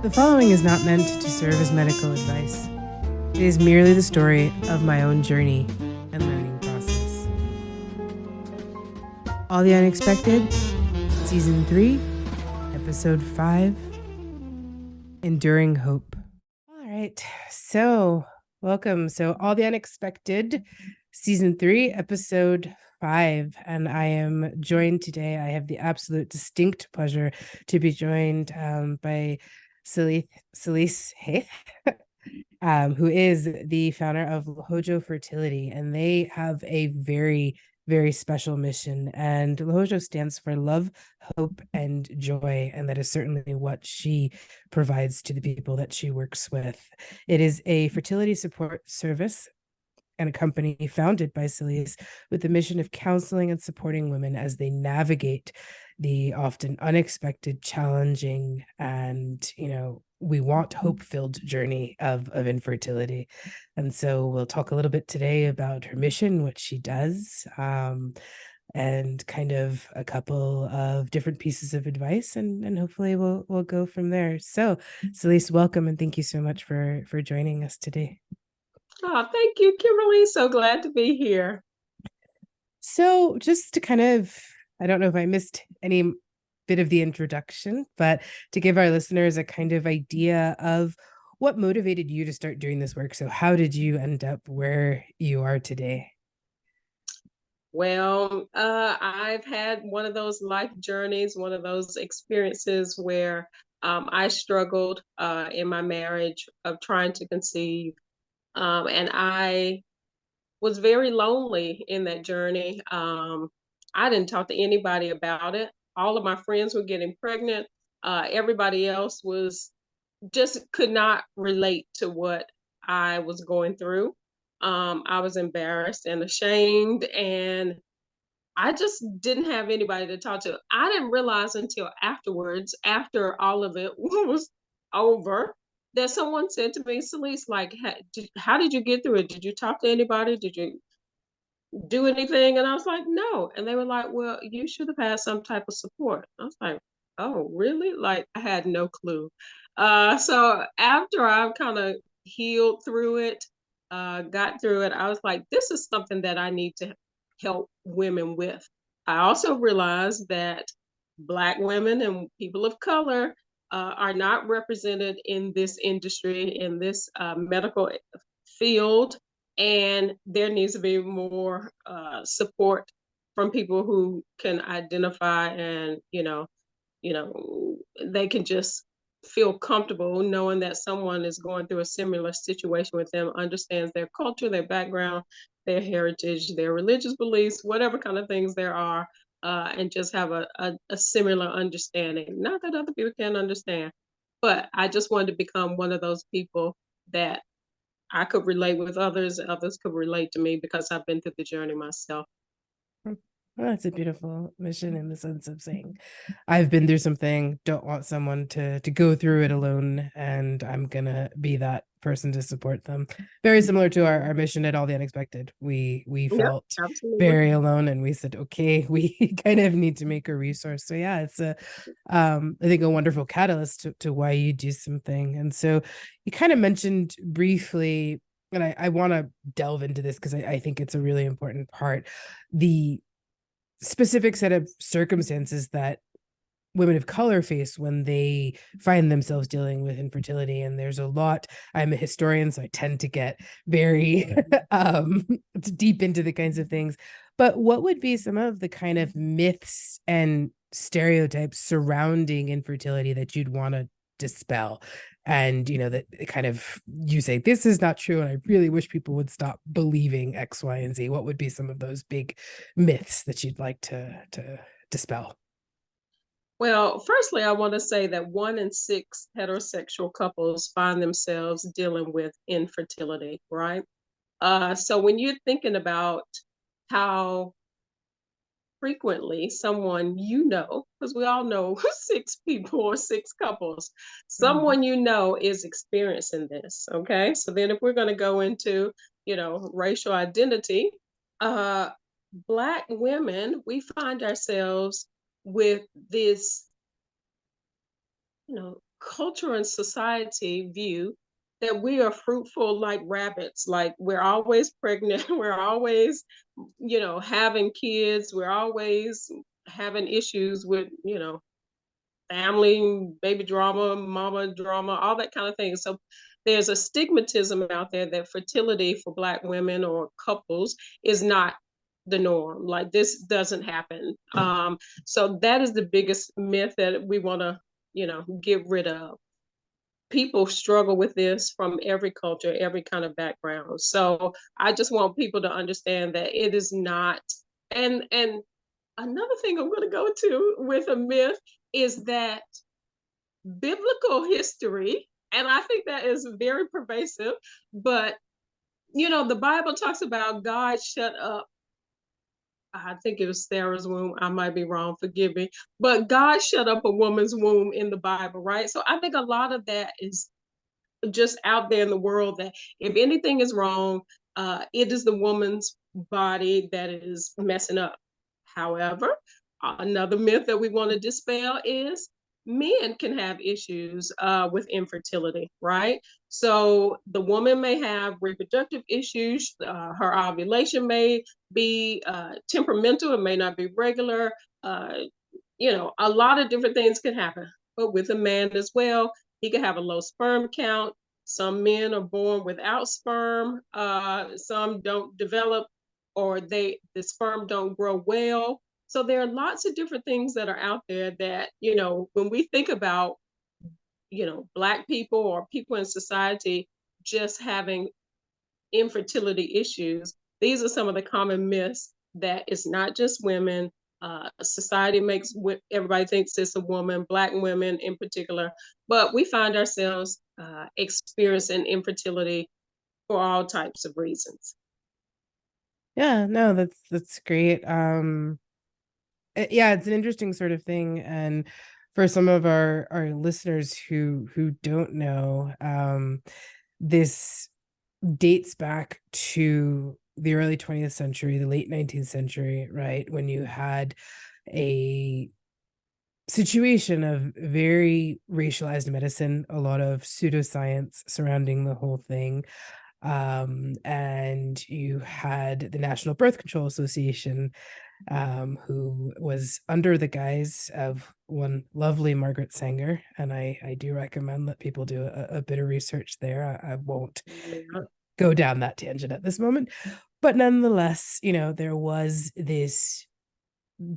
The following is not meant to serve as medical advice. It is merely the story of my own journey and learning process. All the Unexpected, Season 3, Episode 5, Enduring Hope. All right, so welcome. So, All the Unexpected, Season 3, Episode 5. And I am joined today. I have the absolute distinct pleasure to be joined by Salise Haith, who is the founder of Lohojo Fertility, and they have a very, very special mission. And Lohojo stands for love, hope, and joy, and that is certainly what she provides to the people that she works with. It is a fertility support service and a company founded by Salise with the mission of counseling and supporting women as they navigate the often unexpected, challenging, and we want hope-filled journey of infertility. And so we'll talk a little bit today about her mission, what she does, and kind of a couple of different pieces of advice, and hopefully we'll go from there. So Salise, welcome, and thank you so much for joining us today. Oh, thank you, Kimberly. So glad to be here. So just to kind of, I don't know if I missed any bit of the introduction, but to give our listeners a kind of idea of what motivated you to start doing this work. So how did you end up where you are today? Well, I've had one of those life journeys, one of those experiences where I struggled in my marriage of trying to conceive. And I was very lonely in that journey. I didn't talk to anybody about it. All of my friends were getting pregnant. Everybody else was just could not relate to what I was going through. I was embarrassed and ashamed, and I just didn't have anybody to talk to. I didn't realize until afterwards, after all of it was over, that someone said to me, Salise, like, how did you get through it? Did you talk to anybody? Did you do anything? And I was like, no. And they were like, well, you should have had some type of support. I was like, oh, really? Like, I had no clue. So after I kind of healed through it, got through it, I was like, this is something that I need to help women with. I also realized that Black women and people of color are not represented in this industry, in this medical field, and there needs to be more support from people who can identify, and they can just feel comfortable knowing that someone is going through a similar situation with them, understands their culture, their background, their heritage, their religious beliefs, whatever kind of things there are, and just have a similar understanding. Not that other people can't understand, but I just wanted to become one of those people that I could relate with others, others could relate to me because I've been through the journey myself. Well, that's a beautiful mission in the sense of saying, I've been through something, don't want someone to go through it alone, and I'm gonna be that person to support them. Very similar to our mission at All the Unexpected. We Yep, felt absolutely. very alone, and we said, okay, we kind of need to make a resource. So yeah, it's a I think a wonderful catalyst to why you do something. And so you kind of mentioned briefly, and I want to delve into this because I think it's a really important part, the specific set of circumstances that women of color face when they find themselves dealing with infertility. And there's a lot. I'm a historian, so I tend to get very deep into the kinds of things. But what would be some of the kind of myths and stereotypes surrounding infertility that you'd want to dispel? And that kind of, you say this is not true, and I really wish people would stop believing X, Y, and Z. What would be some of those big myths that you'd like to dispel? Well, firstly, I want to say that 1 in 6 heterosexual couples find themselves dealing with infertility, right? So when you're thinking about how frequently someone because we all know 6 people or 6 couples, Mhm. someone is experiencing this. Okay. So then if we're going to go into, racial identity, uh, Black women, we find ourselves with this, culture and society view that we are fruitful like rabbits, like we're always pregnant, we're always, having kids, we're always having issues with, family, baby drama, mama drama, all that kind of thing. So there's a stigmatism out there that fertility for Black women or couples is not the norm. Like this doesn't happen. So that is the biggest myth that we want to, get rid of. People struggle with this from every culture, every kind of background. So I just want people to understand that it is not. And another thing I'm going to go to with a myth is that biblical history, and I think that is very pervasive, but the Bible talks about God shut up. I think it was Sarah's womb. I might be wrong, forgive me. But God shut up a woman's womb in the Bible, right? So I think a lot of that is just out there in the world that if anything is wrong, it is the woman's body that is messing up. However, another myth that we want to dispel is men can have issues with infertility, right? So the woman may have reproductive issues. Her ovulation may be temperamental, it may not be regular. Uh, a lot of different things can happen. But with a man as well, he can have a low sperm count. Some men are born without sperm. Some don't develop, or the sperm don't grow well. So there are lots of different things that are out there that, when we think about, Black people or people in society just having infertility issues, these are some of the common myths that it's not just women. Society makes everybody thinks it's a woman, Black women in particular, but we find ourselves experiencing infertility for all types of reasons. Yeah, no, that's great. Yeah, it's an interesting sort of thing, and for some of our listeners who don't know, this dates back to the early 20th century, the late 19th century, right? When you had a situation of very racialized medicine, a lot of pseudoscience surrounding the whole thing. And you had the National Birth Control Association, who was under the guise of one lovely Margaret Sanger. And I do recommend that people do a bit of research there. I won't Yeah. go down that tangent at this moment. But nonetheless, there was this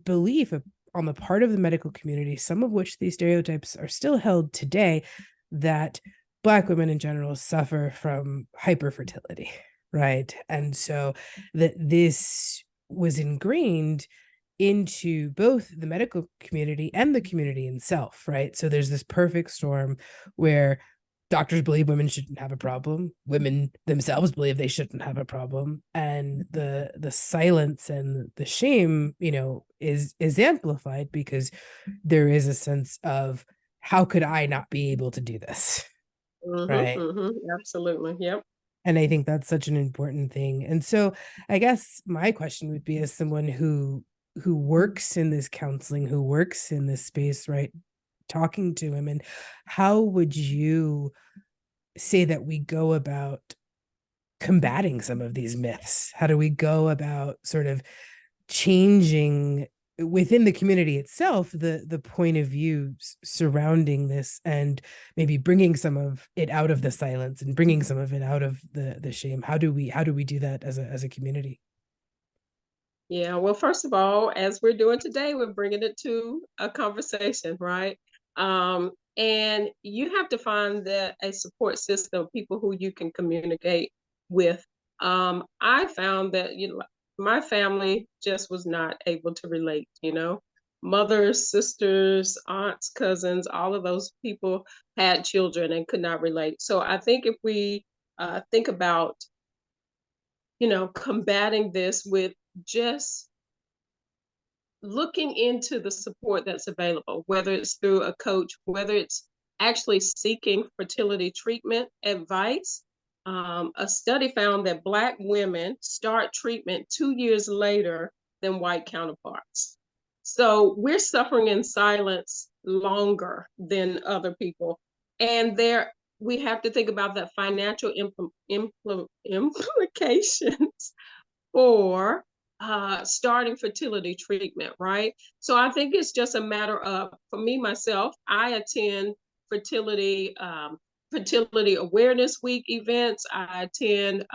belief on the part of the medical community, some of which these stereotypes are still held today, that Black women in general suffer from hyperfertility, right? And so that this was ingrained into both the medical community and the community itself, right? So there's this perfect storm where doctors believe women shouldn't have a problem, women themselves believe they shouldn't have a problem, and the silence and the shame, is amplified because there is a sense of, how could I not be able to do this? Right. Absolutely. Yep. And I think that's such an important thing. And so I guess my question would be, as someone who works in this counseling, who works in this space, right, talking to women, how would you say that we go about combating some of these myths? How do we go about sort of changing within the community itself the point of view surrounding this, and maybe bringing some of it out of the silence and bringing some of it out of the shame? How do we do that as a community? Yeah, well, first of all, as we're doing today, we're bringing it to a conversation, right? And you have to find that a support system, people who you can communicate with. I found that my family just was not able to relate. Mothers, sisters, aunts, cousins, all of those people had children and could not relate. So I think if we think about combating this with just looking into the support that's available, whether it's through a coach, whether it's actually seeking fertility treatment advice. A study found that Black women start treatment 2 years later than white counterparts. So we're suffering in silence longer than other people. And there we have to think about the financial implications for starting fertility treatment, right? So I think it's just a matter of, for me myself, I attend fertility fertility awareness week events. I attend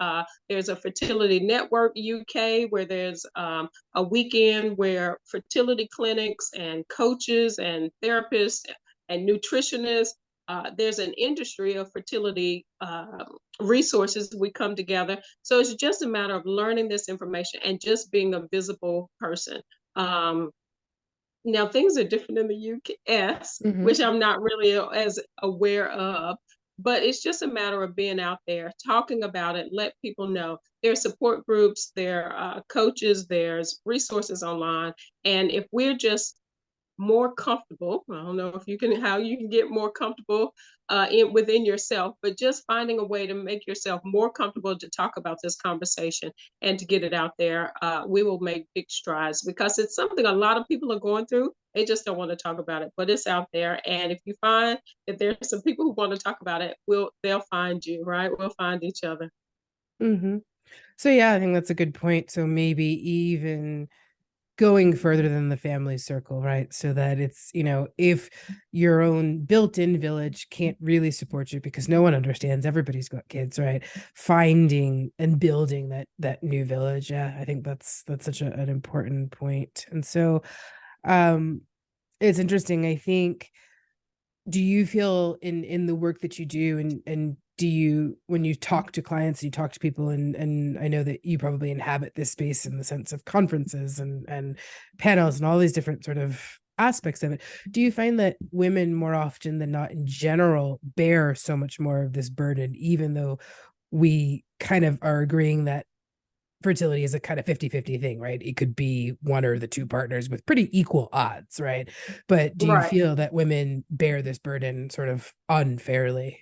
there's a fertility network UK where there's a weekend where fertility clinics and coaches and therapists and nutritionists, there's an industry of fertility resources. We come together. So it's just a matter of learning this information and just being a visible person. Um, Now, things are different in the US, Mm-hmm. which I'm not really as aware of, but it's just a matter of being out there, talking about it, let people know. There's support groups, there are coaches, there's resources online. And if we're just more comfortable. I don't know if you can how you can get more comfortable within yourself, but just finding a way to make yourself more comfortable to talk about this conversation and to get it out there. We will make big strides because it's something a lot of people are going through. They just don't want to talk about it, but it's out there. And if you find that there's some people who want to talk about it, they'll find you, right? We'll find each other. Mm-hmm. So yeah, I think that's a good point. So maybe even going further than the family circle, right? So that it's, if your own built-in village can't really support you because no one understands, everybody's got kids, right? Finding and building that new village. Yeah, I think that's such an important point. And so um it's interesting. I think, do you feel in the work that you do, and do you, when you talk to clients, you talk to people, and I know that you probably inhabit this space in the sense of conferences and panels and all these different sort of aspects of it, do you find that women more often than not in general bear so much more of this burden, even though we kind of are agreeing that fertility is a kind of 50-50 thing, right? It could be one or the two partners with pretty equal odds, right? But do you Right. feel that women bear this burden sort of unfairly?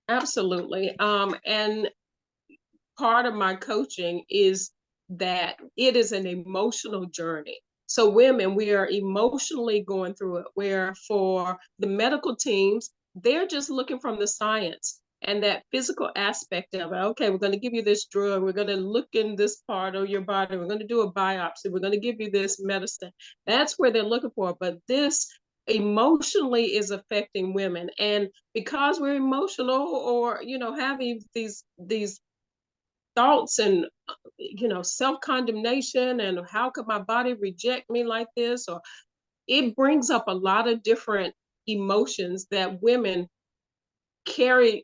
Absolutely. And part of my coaching is that it is an emotional journey. So, women, we are emotionally going through it, where for the medical teams, they're just looking from the science and that physical aspect of it. Okay, we're going to give you this drug, we're going to look in this part of your body, we're going to do a biopsy, we're going to give you this medicine. That's where they're looking for. But this emotionally is affecting women. And because we're emotional, or having these thoughts and self-condemnation, and how could my body reject me like this, or it brings up a lot of different emotions that women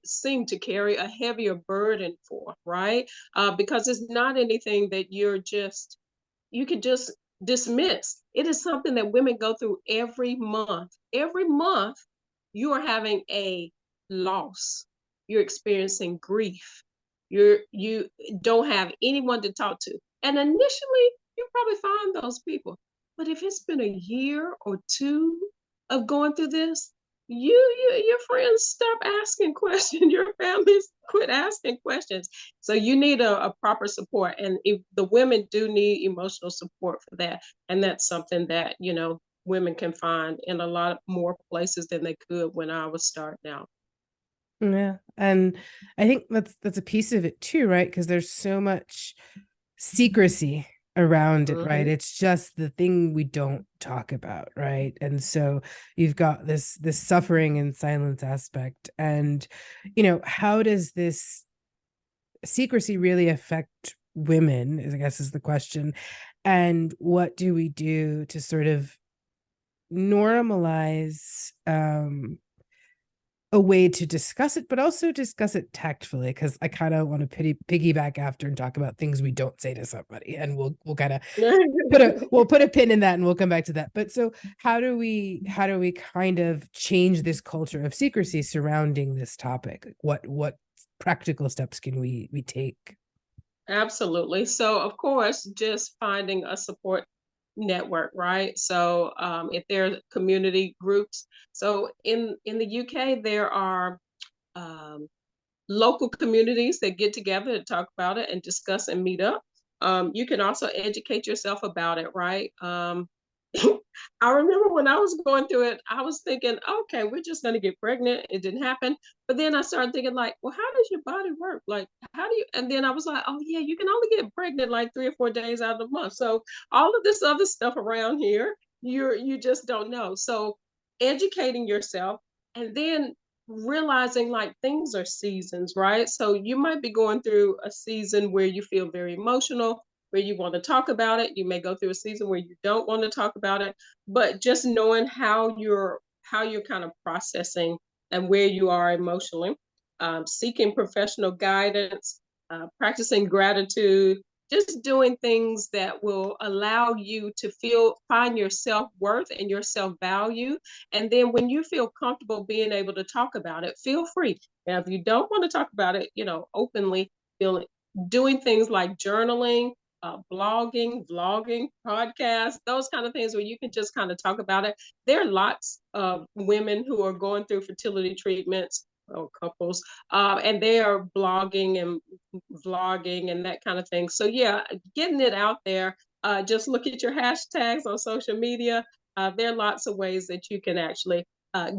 seem to carry a heavier burden for, right? Because it's not anything that you could just dismiss. It is something that women go through every month. Every month you are having a loss, you're experiencing grief, you don't have anyone to talk to. And initially you probably find those people. But if it's been a year or two of going through this, your friends stop asking questions, your families quit asking questions. So you need a proper support. And if the women do need emotional support for that, and that's something that women can find in a lot more places than they could when I was starting out. Yeah. And I think that's a piece of it too, right? Because there's so much secrecy around it, right? Mm-hmm. It's just the thing we don't talk about, right? And so you've got this suffering and silence aspect. And how does this secrecy really affect women, I guess is the question. And what do we do to sort of normalize a way to discuss it, but also discuss it tactfully? Because I kind of want to piggyback after and talk about things we don't say to somebody, and we'll kind of put a pin in that, and we'll come back to that. But so how do we kind of change this culture of secrecy surrounding this topic? What practical steps can we take? Absolutely. So, of course, just finding a support network, right? So, if there are community groups, so in the UK, there are um, local communities that get together to talk about it and discuss and meet up. You can also educate yourself about it, right? I remember when I was going through it, I was thinking, okay, we're just going to get pregnant. It didn't happen. But then I started thinking, like, well, how does your body work? Like, how do you? And then I was like, oh, yeah, you can only get pregnant like 3 or 4 days out of the month. So all of this other stuff around here, you just don't know. So educating yourself and then realizing like things are seasons, right? So you might be going through a season where you feel very emotional, where you want to talk about it. You may go through a season where you don't want to talk about it, but just knowing how you're kind of processing and where you are emotionally, seeking professional guidance, practicing gratitude, just doing things that will allow you to find your self-worth and your self-value. And then when you feel comfortable being able to talk about it, feel free. Now if you don't want to talk about it, openly, feeling doing things like journaling, blogging, vlogging, podcasts, those kind of things where you can just kind of talk about it. There are lots of women who are going through fertility treatments, or couples, and they are blogging and vlogging and that kind of thing. So yeah, getting it out there. Just look at your hashtags on social media. There are lots of ways that you can actually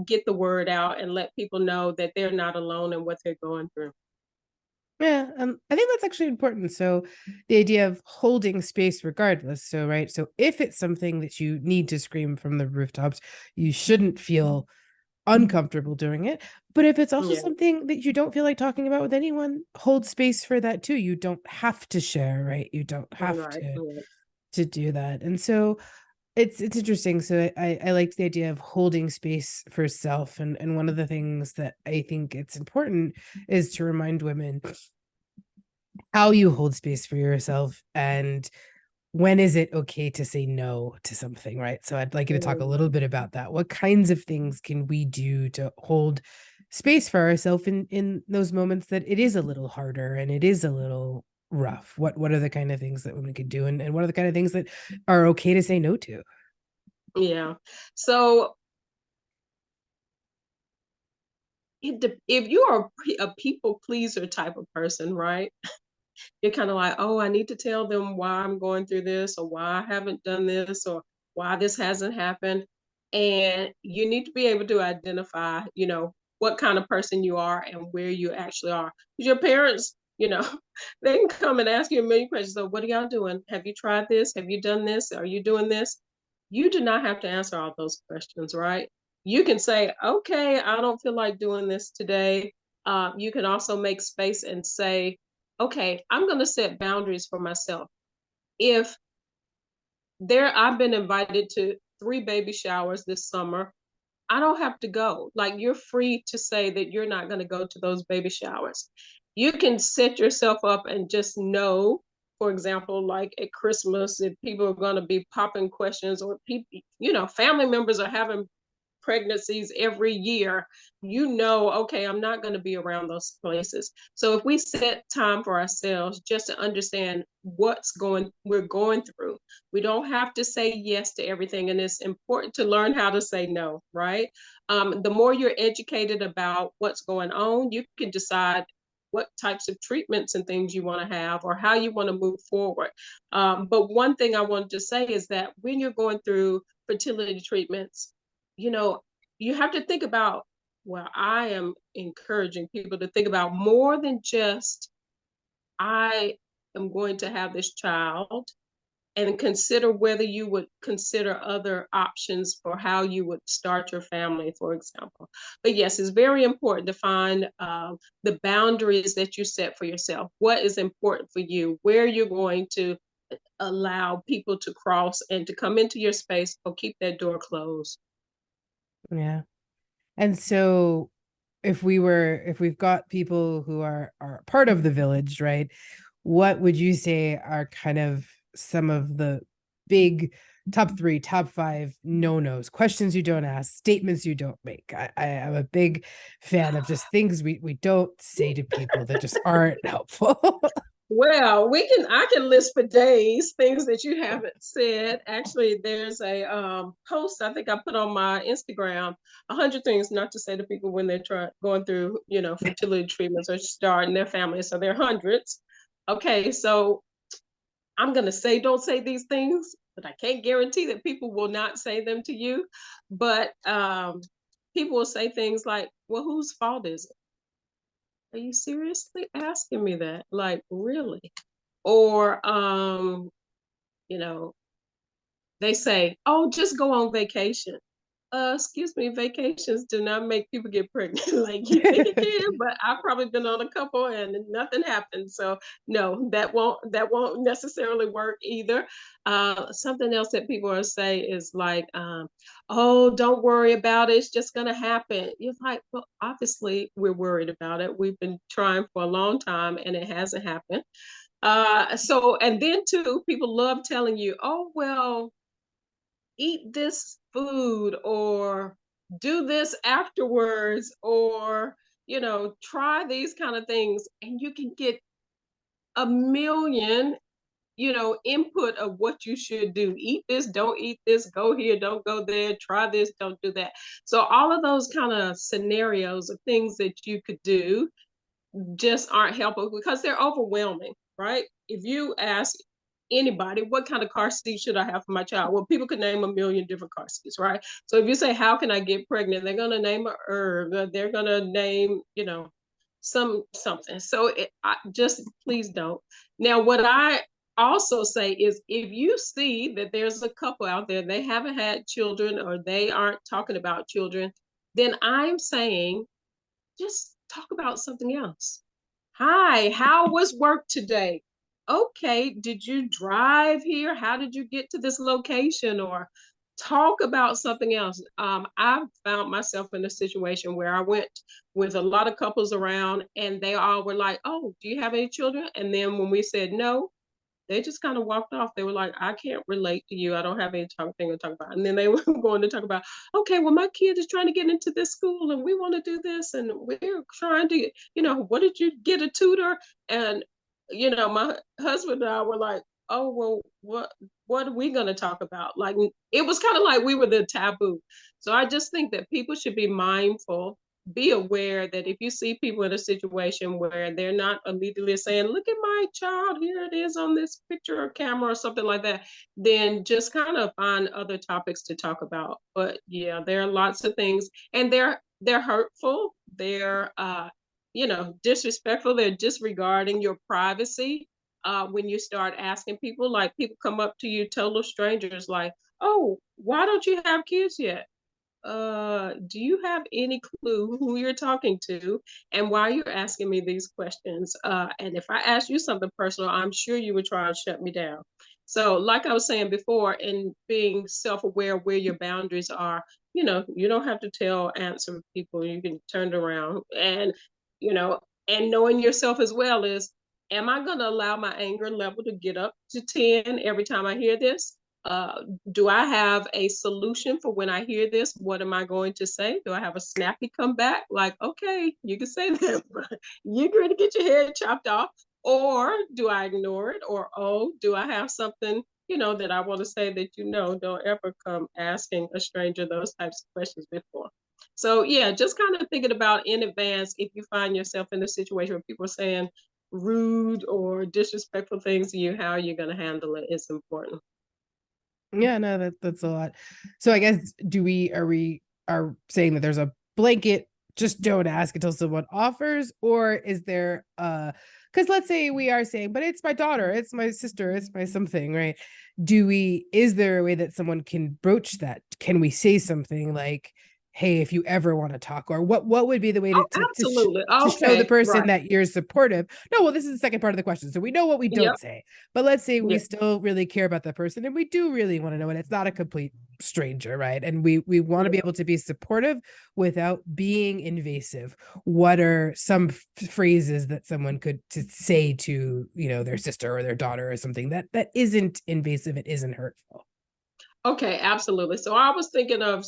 get the word out and let people know that they're not alone in what they're going through. Yeah, I think that's actually important. So the idea of holding space regardless. So, right. So if it's something that you need to scream from the rooftops, you shouldn't feel uncomfortable doing it. But if it's also Yeah, something that you don't feel like talking about with anyone, hold space for that too. You don't have to share, right? You don't have right, right. to do that. And so it's interesting. So I liked the idea of holding space for self. And one of the things that I think it's important is to remind women how you hold space for yourself and when is it okay to say no to something, right? So I'd like you to talk a little bit about that. What kinds of things can we do to hold space for ourselves in those moments that it is a little harder and it is a little rough? What are the kind of things that women can do, and what are the kind of things that are okay to say no to? Yeah. So if you are a people pleaser type of person, right? You're kind of like, oh, I need to tell them why I'm going through this or why I haven't done this or why this hasn't happened. And you need to be able to identify, what kind of person you are and where you actually are. Because your parents, they can come and ask you a million questions. So, what are y'all doing? Have you tried this? Have you done this? Are you doing this? You do not have to answer all those questions, right? You can say, okay, I don't feel like doing this today. You can also make space and say, okay, I'm going to set boundaries for myself. If I've been invited to 3 baby showers this summer, I don't have to go. Like, you're free to say that you're not going to go to those baby showers. You can set yourself up and just know, for example, like at Christmas, if people are going to be popping questions or people, family members are having pregnancies every year, okay, I'm not going to be around those places. So if we set time for ourselves just to understand we're going through, we don't have to say yes to everything. And it's important to learn how to say no, right? The more you're educated about what's going on, you can decide what types of treatments and things you want to have or how you want to move forward. But one thing I wanted to say is that when you're going through fertility treatments, you know, you have to think about, well, I am encouraging people to think about more than just, I am going to have this child, and consider whether you would consider other options for how you would start your family, for example. But yes, it's very important to find the boundaries that you set for yourself. What is important for you, where you're going to allow people to cross and to come into your space, or keep that door closed. Yeah. And so if we've got people who are part of the village, right? What would you say are kind of some of the big top three, top five no-nos, questions you don't ask, statements you don't make? I am a big fan of just things we don't say to people that just aren't helpful. Well, I can list for days things that you haven't said. Actually, there's a post I think I put on my Instagram, 100 things not to say to people when they're going through, fertility treatments or starting their family. So there are hundreds. Okay, so I'm gonna say, don't say these things. but I can't guarantee that people will not say them to you. But people will say things like, well, whose fault is it? Are you seriously asking me that? Like, really? Or, you know, they say, oh, just go on vacation. Excuse me, vacations do not make people get pregnant like you think it can, but I've probably been on a couple and nothing happened. So no, that won't necessarily work either. Something else that people are say is like, oh, don't worry about it, it's just gonna happen. You're like, well, obviously we're worried about it. We've been trying for a long time and it hasn't happened. So and then too, people love telling you, oh well, eat this food or do this afterwards or try these kind of things, and you can get a million input of what you should do. Eat this, don't eat this, go here, don't go there, try this, don't do that. So all of those kind of scenarios of things that you could do just aren't helpful because they're overwhelming, right? If you ask anybody, what kind of car seat should I have for my child? Well, people could name a million different car seats, right? So if you say, how can I get pregnant? They're going to name a herb. They're going to name, something. So just please don't. Now, what I also say is if you see that there's a couple out there, they haven't had children or they aren't talking about children, then I'm saying just talk about something else. Hi, how was work today? Okay, did you drive here? How did you get to this location? Or talk about something else. I've found myself in a situation where I went with a lot of couples around and they all were like, oh, do you have any children? And then when we said no, they just kind of walked off. They were like, I can't relate to you. I don't have any thing to talk about. And then they were going to talk about, okay, well, my kid is trying to get into this school and we want to do this. And we're trying to, what did you get a tutor? And, my husband and I were like, oh, well, what are we going to talk about? Like, it was kind of like we were the taboo. So I just think that people should be mindful, be aware that if you see people in a situation where they're not immediately saying, look at my child, here it is on this picture or camera or something like that, then just kind of find other topics to talk about. But yeah, there are lots of things and they're hurtful. They're disrespectful. They're disregarding your privacy. When you start asking people, like people come up to you, total strangers, like, oh, why don't you have kids yet? Do you have any clue who you're talking to and why you're asking me these questions? And if I ask you something personal, I'm sure you would try and shut me down. So, like I was saying before, in being self-aware where your boundaries are, you don't have to answer people. You can turn it around you know, and knowing yourself as well is, am I going to allow my anger level to get up to 10 every time I hear this? Do I have a solution for when I hear this? What am I going to say? Do I have a snappy comeback? Like, okay, you can say that, but you're going to get your head chopped off. Or do I ignore it? Or, oh, do I have something, that I want to say that, don't ever come asking a stranger those types of questions before. So, yeah, just kind of thinking about in advance if you find yourself in a situation where people are saying rude or disrespectful things to you, how you're going to handle it is important. Yeah, no, that's a lot. So I guess are saying that there's a blanket, just don't ask until someone offers, or is there because let's say we are saying, but it's my daughter, it's my sister, it's my something, right? Is there a way that someone can broach that? Can we say something like, hey, if you ever want to talk, or what would be the way Oh, absolutely. to show the Okay, person right. that you're supportive? No, well, this is the second part of the question. So we know what we don't Yep. say, but let's say we Yeah. still really care about the person and we do really want to know, and it's not a complete stranger, right? And we want to be Yeah. able to be supportive without being invasive. What are some phrases that someone could to say to, their sister or their daughter or something that isn't invasive, it isn't hurtful? Okay, absolutely. So I was thinking of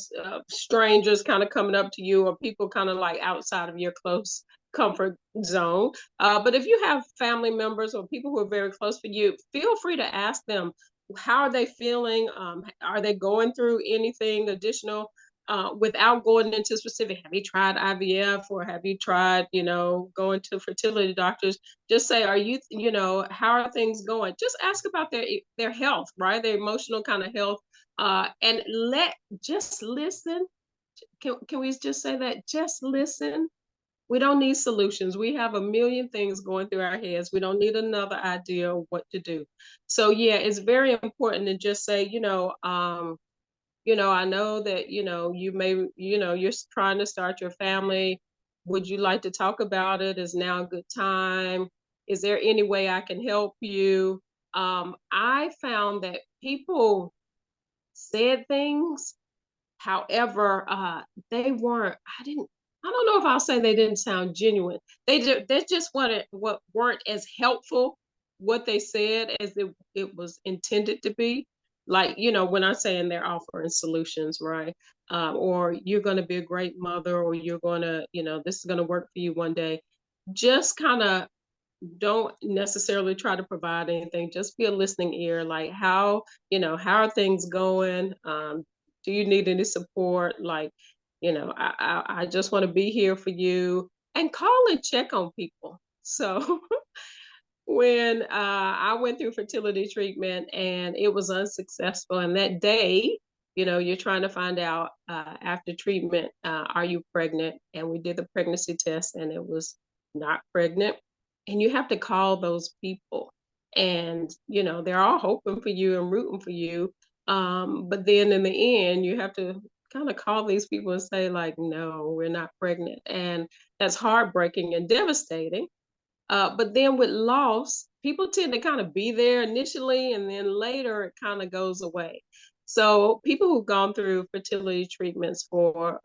strangers kind of coming up to you or people kind of like outside of your close comfort zone. But if you have family members or people who are very close for you, feel free to ask them how are they feeling? Are they going through anything additional? without going into specific, have you tried IVF or have you tried, going to fertility doctors? Just say, are you, how are things going? Just ask about their health, right? Their emotional kind of health, and just listen. Can we just say that? Just listen. We don't need solutions. We have a million things going through our heads. We don't need another idea of what to do. So yeah, it's very important to just say, I know that, you may, you're trying to start your family. Would you like to talk about it? Is now a good time? Is there any way I can help you? I found that people said things. However, I don't know if I'll say they didn't sound genuine. They just weren't as helpful what they said as it was intended to be. Like, when I'm saying they're offering solutions, right? Or you're going to be a great mother, or you're going to, this is going to work for you one day. Just kind of don't necessarily try to provide anything. Just be a listening ear. Like, how are things going? Do you need any support? Like, I just want to be here for you, and call and check on people. So when I went through fertility treatment and it was unsuccessful, and that day, you're trying to find out after treatment, are you pregnant? And we did the pregnancy test, and it was not pregnant. And you have to call those people, and they're all hoping for you and rooting for you. But then in the end, you have to kind of call these people and say, like, no, we're not pregnant, and that's heartbreaking and devastating. But then with loss, people tend to kind of be there initially, and then later it kind of goes away. So people who've gone through fertility treatments or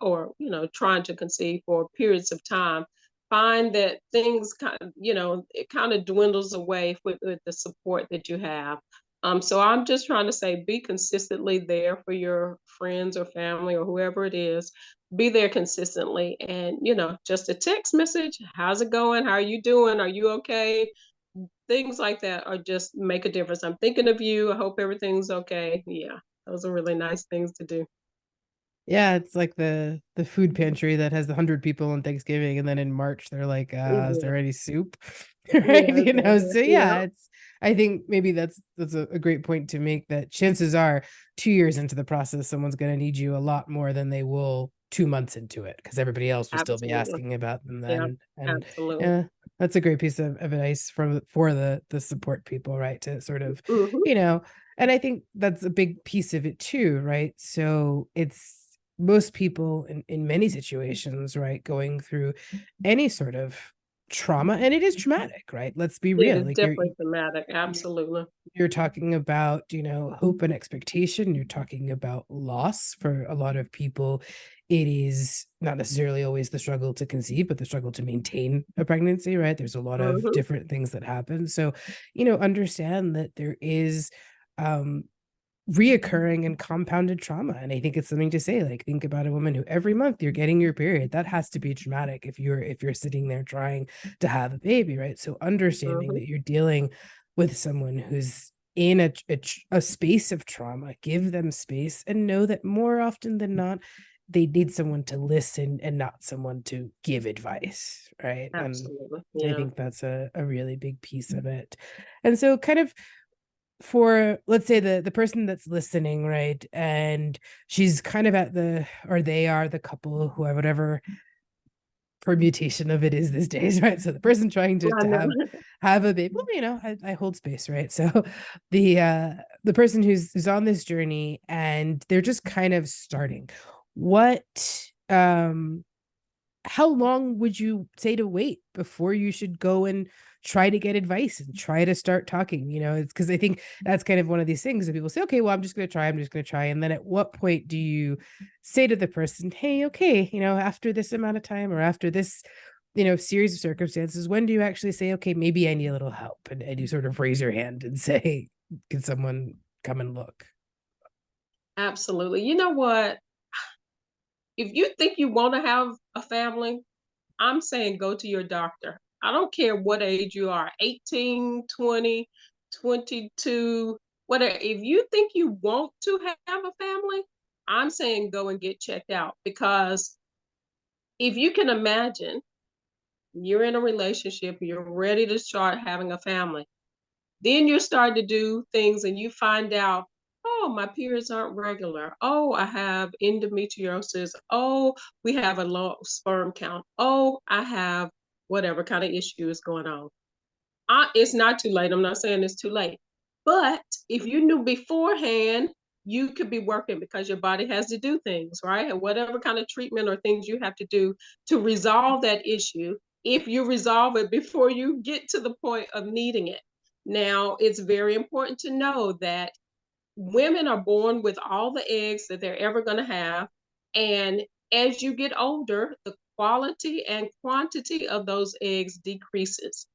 trying to conceive for periods of time, find that things kind of, it kind of dwindles away with the support that you have. So I'm just trying to say, be consistently there for your friends or family or whoever it is. Be there consistently, and just a text message, how's it going, how are you doing, are you okay? Things like that are just make a difference. I'm thinking of you, I hope everything's okay. Yeah, those are really nice things to do. Yeah, it's like the food pantry that has 100 people on Thanksgiving, and then in March they're like, "Is Yeah, there any soup?" yeah, Right? So yeah. yeah, I think maybe that's a great point to make, that chances are 2 years into the process, someone's gonna need you a lot more than they will 2 months into it, because everybody else will still be Absolutely. asking about them Yeah, then. And absolutely. yeah, that's a great piece of advice for the support people, right? To sort of, Hmm. you know, and I think that's a big piece of it too, right? So it's most people in many situations, right, going through any sort of trauma, and it is traumatic, right? Let's be It real. is Like definitely dramatic. you're Absolutely. you're talking about, hope and expectation. You're talking about loss. For a lot of people, it is not necessarily always the struggle to conceive, but the struggle to maintain a pregnancy, right? There's a lot of Hmm. different things that happen. So, understand that there is um reoccurring and compounded trauma. And I think it's something to say, like, think about a woman who every month you're getting your period. That has to be traumatic if you're sitting there trying to have a baby, right? So understanding Hmm. that you're dealing with someone who's in a space of trauma, give them space, and know that more often than not, they need someone to listen and not someone to give advice, right? And Absolutely. I Yeah. think that's a really big piece of it. And so kind of, for, let's say, the person that's listening, right? And she's kind of at or they are the couple, who are whatever permutation of it is these days, right? So the person trying to I to know. have a baby, well, I hold space, right? So the person who's on this journey, and they're just kind of starting. What How long would you say to wait before you should go and try to get advice and try to start talking? It's because I think that's kind of one of these things that people say, okay, well, I'm just going to try. And then at what point do you say to the person, hey, okay, after this amount of time, or after this, series of circumstances, when do you actually say, okay, maybe I need a little help? And you sort of raise your hand and say, can someone come and look? Absolutely. You know what? If you think you want to have a family, I'm saying go to your doctor. I don't care what age you are, 18, 20, 22, whatever. If you think you want to have a family, I'm saying go and get checked out, because if you can imagine, you're in a relationship, you're ready to start having a family. Then you start to do things and you find out, oh, my periods aren't regular. Oh, I have endometriosis. Oh, we have a low sperm count. Oh, I have whatever kind of issue is going on. It's not too late. I'm not saying it's too late. But if you knew beforehand, you could be working, because your body has to do things, right? And whatever kind of treatment or things you have to do to resolve that issue, if you resolve it before you get to the point of needing it. Now, it's very important to know that women are born with all the eggs that they're ever going to have. And as you get older, the quality and quantity of those eggs decreases.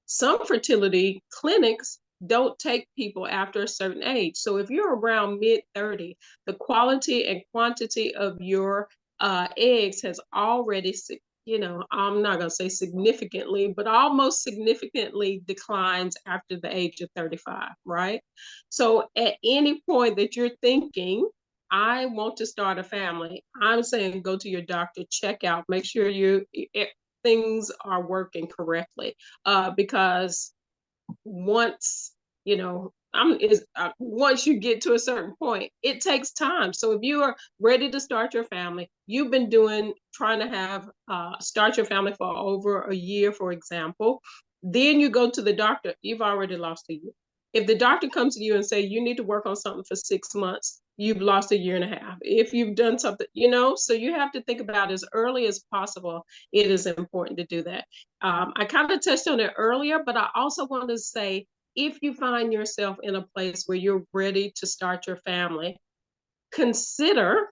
Some fertility clinics don't take people after a certain age. So if you're around mid 30, the quality and quantity of your eggs has already, I'm not going to say significantly, but almost significantly declines after the age of 35, right? So at any point that you're thinking, I want to start a family, I'm saying go to your doctor, check out, make sure things are working correctly, because once you know once you get to a certain point, it takes time. So if you are ready to start your family, you've been trying to have start your family for over a year, for example, then you go to the doctor, you've already lost a year. If the doctor comes to you and say you need to work on something for 6 months, you've lost a year and a half. If you've done something, so you have to think about as early as possible. It is important to do that. I kind of touched on it earlier, but I also want to say, if you find yourself in a place where you're ready to start your family, consider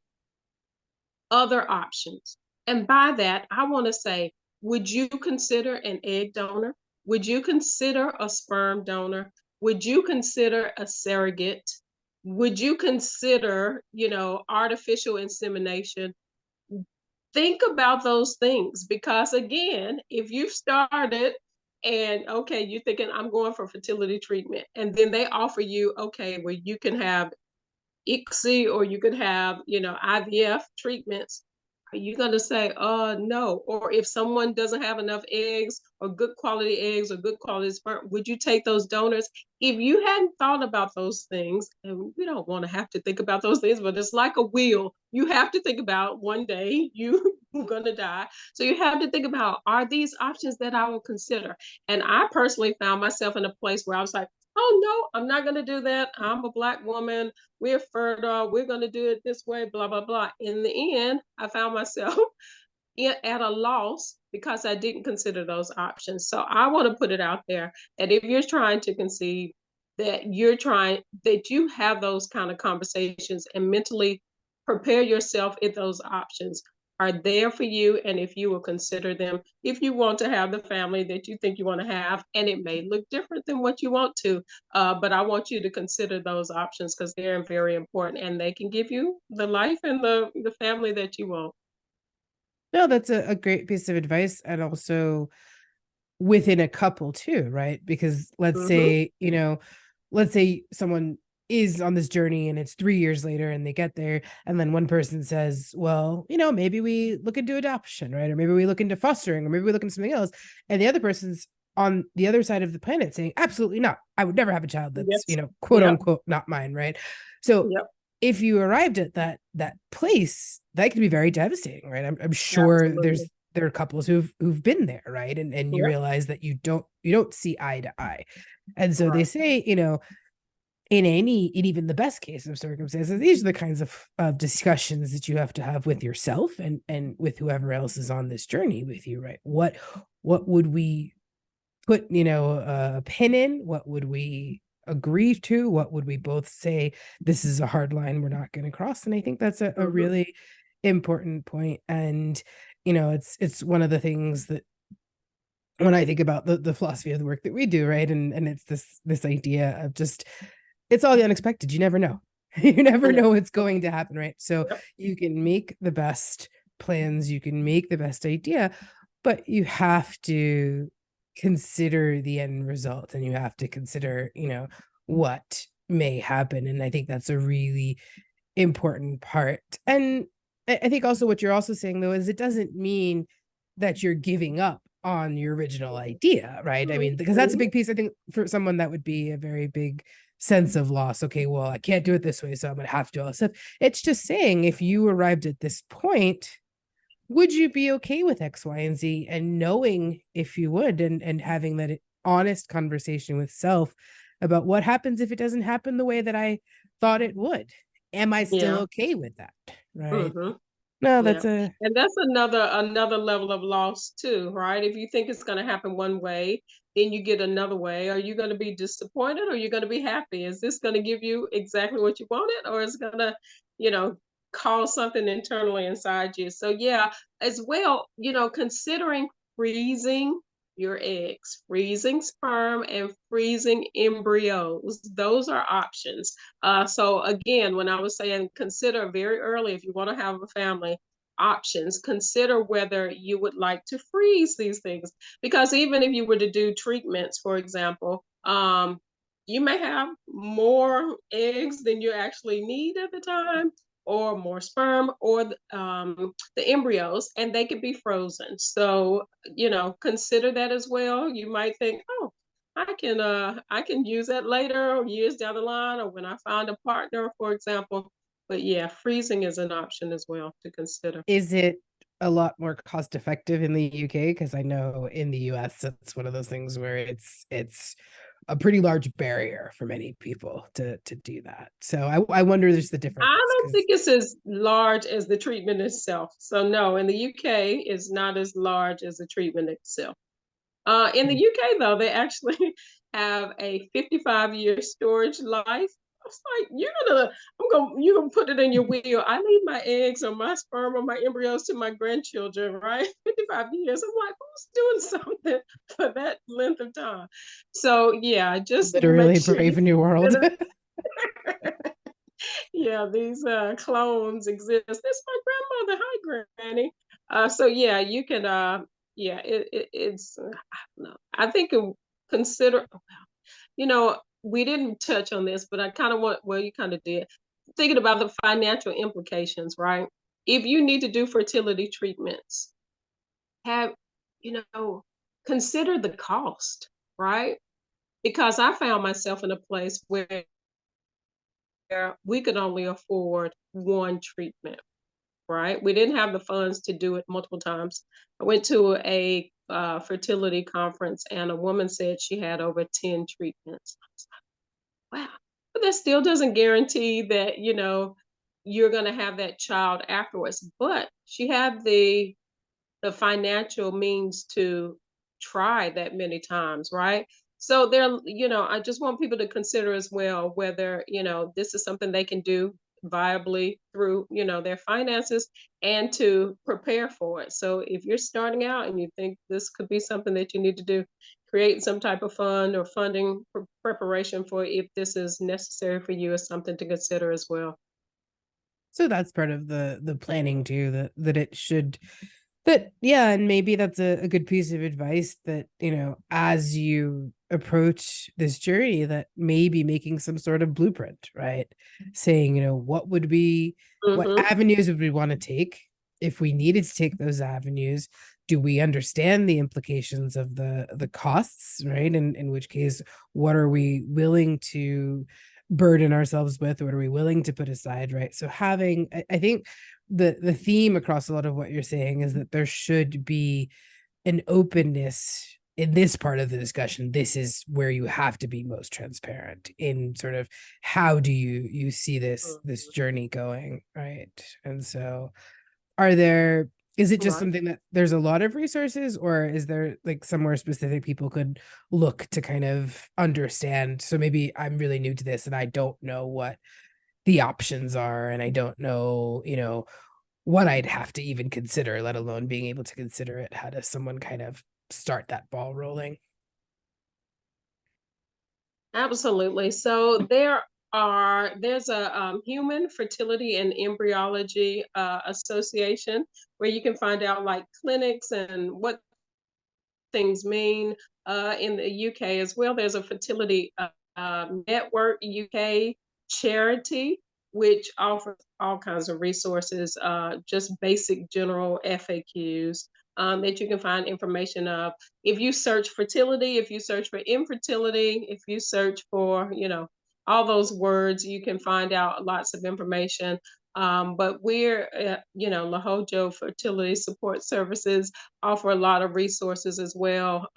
other options. And by that, I want to say, would you consider an egg donor? Would you consider a sperm donor? Would you consider a surrogate? Would you consider, artificial insemination? Think about those things, because again, if you've started and okay, you're thinking I'm going for fertility treatment, and then they offer you, okay, well, you can have ICSI or you could have, IVF treatments, are you going to say, no? Or if someone doesn't have enough eggs or good quality eggs or good quality sperm, would you take those donors? If you hadn't thought about those things, and we don't want to have to think about those things, but it's like a wheel. You have to think about one day you're going to die. So you have to think about, are these options that I will consider? And I personally found myself in a place where I was like, oh, no, I'm not going to do that. I'm a Black woman. We're fertile. We're going to do it this way, blah, blah, blah. In the end, I found myself at a loss because I didn't consider those options. So I want to put it out there that if you're trying to conceive, that you have those kind of conversations and mentally prepare yourself if those options are there for you, and if you will consider them, if you want to have the family that you think you want to have. And it may look different than what you want to, but I want you to consider those options, because they're very important and they can give you the life and the family that you want. No, that's a great piece of advice. And also within a couple too, right? Because Mm-hmm. let's say someone is on this journey and it's 3 years later and they get there, and then one person says, well, maybe we look into adoption, right? Or maybe we look into fostering, or maybe we look into something else. And the other person's on the other side of the planet saying, absolutely not. I would never have a child that's, Yes. quote Yep. unquote, not mine, right? So Yep. if you arrived at that place, that could be very devastating, right? I'm sure Absolutely. there are couples who've been there, right? And you Yep. realize that you don't see eye to eye. And so they Right. say, in even the best case of circumstances, these are the kinds of discussions that you have to have with yourself and with whoever else is on this journey with you, right? What would we put, a pin in? What would we agree to? What would we both say, this is a hard line we're not going to cross? And I think that's a Mm-hmm. really important point. And it's one of the things that when I think about the philosophy of the work that we do, right? And it's this idea of just, it's all the unexpected. You never know. You never Yeah. know what's going to happen, right? So Yep. you can make the best plans, you can make the best idea, but you have to consider the end result, and you have to consider, what may happen. And I think that's a really important part. And I think also what you're also saying though is it doesn't mean that you're giving up on your original idea, right? I mean, because that's a Mhm. big piece. I think for someone that would be a very big sense of loss. Okay, well, I can't do it this way, so I'm gonna have to do all this stuff. It's just saying if you arrived at this point, would you be okay with X, Y, and Z? And knowing if you would, and having that honest conversation with self about what happens if it doesn't happen the way that I thought it would. Am I still Yeah. okay with that? Right. Hmm. No, Yeah. that's a And that's another level of loss too, right? If you think it's going to happen one way, then you get another way. Are you going to be disappointed or are you going to be happy? Is this going to give you exactly what you wanted or is it going to, you know, cause something internally inside you? So yeah, as well, considering freezing your eggs, freezing sperm and freezing embryos. Those are options. So again, when I was saying consider very early if you want to have a family, options, consider whether you would like to freeze these things. Because even if you were to do treatments, for example, you may have more eggs than you actually need at the time, or more sperm, or the embryos, and they could be frozen. So, consider that as well. You might think, oh, I can use that later or years down the line or when I find a partner, for example. But yeah, freezing is an option as well to consider. is it a lot more cost effective in the UK? Because I know in the US it's one of those things where it's a pretty large barrier for many people to do that. So I wonder there's the difference I don't because think it's as large as the treatment itself. So no, in the UK, it's not as large as the treatment itself. In the UK, though, they actually have a 55-year storage life. It's like you're gonna put it in your will. I leave my eggs or my sperm or my embryos to my grandchildren, right? 55 years. I'm like, who's doing something for that length of time? So yeah, just make literally sure you brave new world. consider. Yeah, these clones exist. That's my grandmother. Hi, Granny. So yeah, you can. Yeah, it's. I don't know. I think consider. We didn't touch on this, but I kind of want. Well, you kind of did. Thinking about the financial implications, right? If you need to do fertility treatments, have you know, consider the cost, right? Because I found myself in a place where we could only afford one treatment, right? We didn't have the funds to do it multiple times. I went to a fertility conference and a woman said she had over 10 treatments. Wow. But that still doesn't guarantee that, you're going to have that child afterwards. But she had the financial means to try that many times, right? So I just want people to consider as well whether, this is something they can do viably through, their finances and to prepare for it. So if you're starting out and you think this could be something that you need to do, create some type of fund or funding preparation for if this is necessary for you is something to consider as well. So that's part of the planning too, that it should that yeah, and maybe that's a good piece of advice that, as you approach this journey, that maybe making some sort of blueprint, right? Saying, what Hmm. avenues would we want to take? If we needed to take those avenues, do we understand the implications of the costs, right? And in which case, what are we willing to burden ourselves with? What are we willing to put aside, right? So having, I think the theme across a lot of what you're saying is that there should be an openness in this part of the discussion. This is where you have to be most transparent in sort of how do you see this journey going, right? And so are there is it just Right. something that there's a lot of resources, or is there like somewhere specific people could look to kind of understand? So maybe I'm really new to this and I don't know what the options are, and I don't know, what I'd have to even consider, let alone being able to consider it. How does someone kind of start that ball rolling? Absolutely. So there's a human fertility and embryology association where you can find out like clinics and what things mean. In the UK as well, there's a fertility network UK charity which offers all kinds of resources, just basic general FAQs that you can find information of. If you search fertility, if you search for infertility, if you search for, all those words, you can find out lots of information. But we're, Lohojo Fertility Support Services offer a lot of resources as well.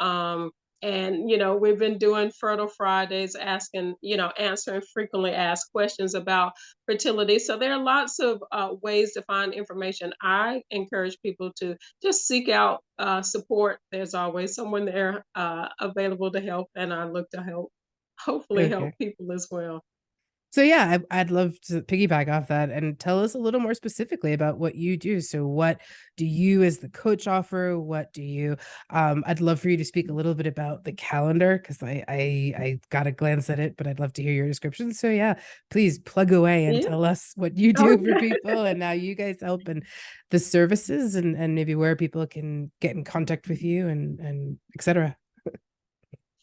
And we've been doing Fertile Fridays, asking, answering frequently asked questions about fertility. So there are lots of ways to find information. I encourage people to just seek out support. There's always someone there available to help, and I look to hopefully help Okay. people as well. So yeah, I'd love to piggyback off that and tell us a little more specifically about what you do. So what do you as the coach offer? What do you I'd love for you to speak a little bit about the calendar because I got a glance at it, but I'd love to hear your description. So yeah, please plug away and Yeah. tell us what you Oh, do for people and how you guys help and the services and maybe where people can get in contact with you and etc.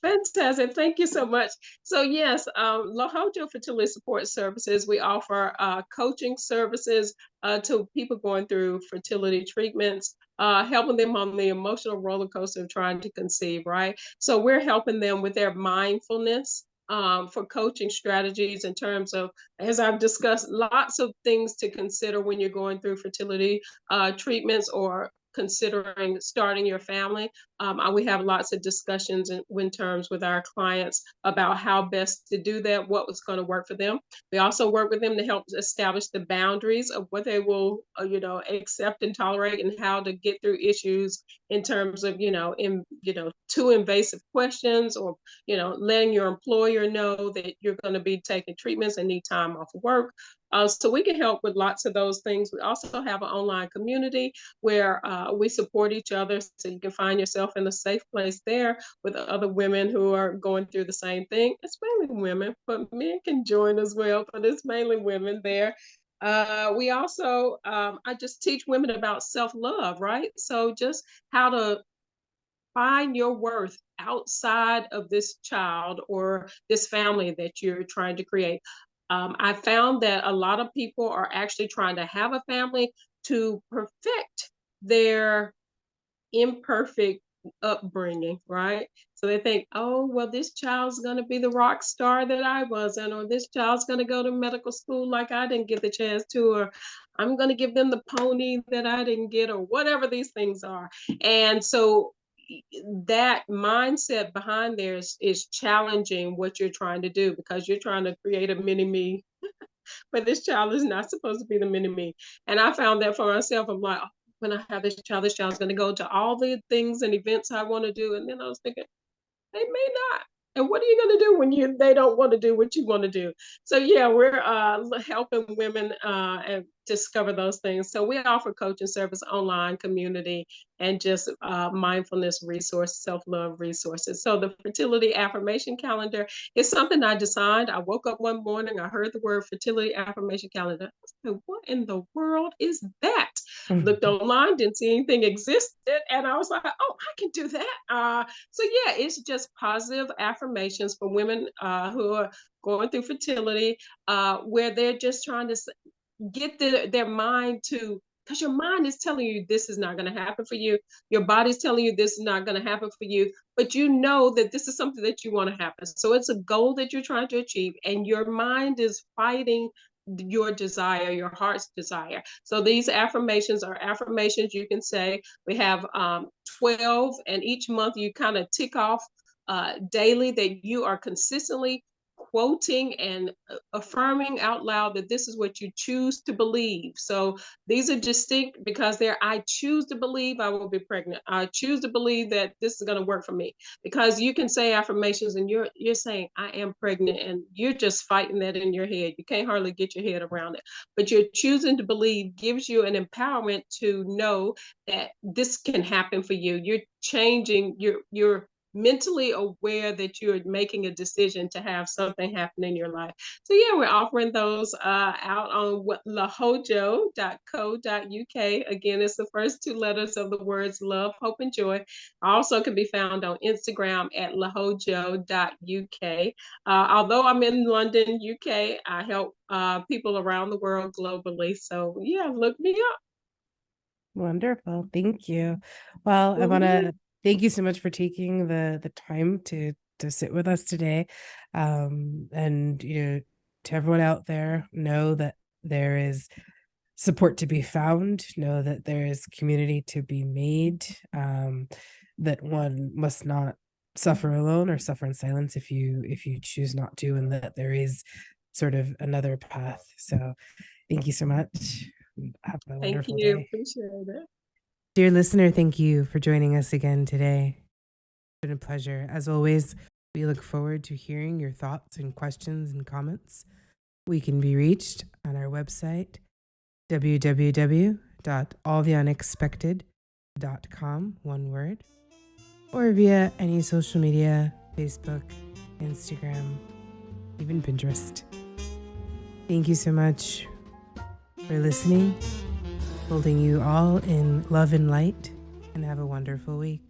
fantastic. Thank you so much. So, yes, Lohojo Fertility Support Services, we offer coaching services to people going through fertility treatments, helping them on the emotional roller coaster of trying to conceive, right? So, we're helping them with their mindfulness. For coaching strategies in terms of, as I've discussed, lots of things to consider when you're going through fertility treatments or considering starting your family. We have lots of discussions in terms with our clients about how best to do that, what was going to work for them. We also work with them to help establish the boundaries of what they will, accept and tolerate, and how to get through issues in terms of, too invasive questions, or, letting your employer know that you're going to be taking treatments and need time off of work. So we can help with lots of those things. We also have an online community where we support each other, so you can find yourself in a safe place there with other women who are going through the same thing. It's mainly women, but men can join as well, but it's mainly women there. We also, I just teach women about self-love, right? So just how to find your worth outside of this child or this family that you're trying to create. I found that a lot of people are actually trying to have a family to perfect their imperfect upbringing, right? So they think, oh, well, this child's going to be the rock star that I wasn't, or this child's going to go to medical school like I didn't get the chance to, or I'm going to give them the pony that I didn't get, or whatever these things are. And so that mindset behind there is challenging what you're trying to do, because you're trying to create a mini me, but this child is not supposed to be the mini me. And I found that for myself. I'm like, oh, when I have this child's going to go to all the things and events I want to do. And then I was thinking, they may not. And what are you going to do when they don't want to do what you want to do? So yeah, we're helping women and discover those things. So we offer coaching service, online community, and just mindfulness resources, self-love resources. So the fertility affirmation calendar is something I designed. I woke up one morning, I heard the word fertility affirmation calendar. I said, what in the world is that? Looked online, didn't see anything existed, and I was like, oh, I can do that. So yeah, it's just positive affirmations for women who are going through fertility, where they're just trying to get their mind to, because your mind is telling you this is not going to happen for you. Your body's telling you this is not going to happen for you, but you know that this is something that you want to happen. So it's a goal that you're trying to achieve, and your mind is fighting your desire, your heart's desire. So these affirmations are affirmations you can say. We have 12, and each month you kind of tick off daily that you are consistently quoting and affirming out loud that this is what you choose to believe. So these are distinct because they're, I choose to believe I will be pregnant. I choose to believe that this is going to work for me. Because you can say affirmations and you're saying I am pregnant, and you're just fighting that in your head. You can't hardly get your head around it. But you're choosing to believe gives you an empowerment to know that this can happen for you. You're changing, you're mentally aware that you're making a decision to have something happen in your life. So yeah, we're offering those out on lohojo.co.uk. Again, it's the first two letters of the words love, hope, and joy. Also can be found on Instagram at lohojo.uk. Although I'm in London, UK, I help people around the world globally. So yeah, look me up. Wonderful. Thank you. Well, I want Mhm. to thank you so much for taking the time to sit with us today. And to everyone out there, know that there is support to be found, know that there is community to be made, that one must not suffer alone or suffer in silence if you choose not to, and that there is sort of another path. So thank you so much. Have a Thank wonderful you. day. Appreciate it. Dear listener, thank you for joining us again today. It's been a pleasure. As always, we look forward to hearing your thoughts and questions and comments. We can be reached on our website, www.alltheunexpected.com, one word, or via any social media, Facebook, Instagram, even Pinterest. Thank you so much for listening, holding you all in love and light, and have a wonderful week.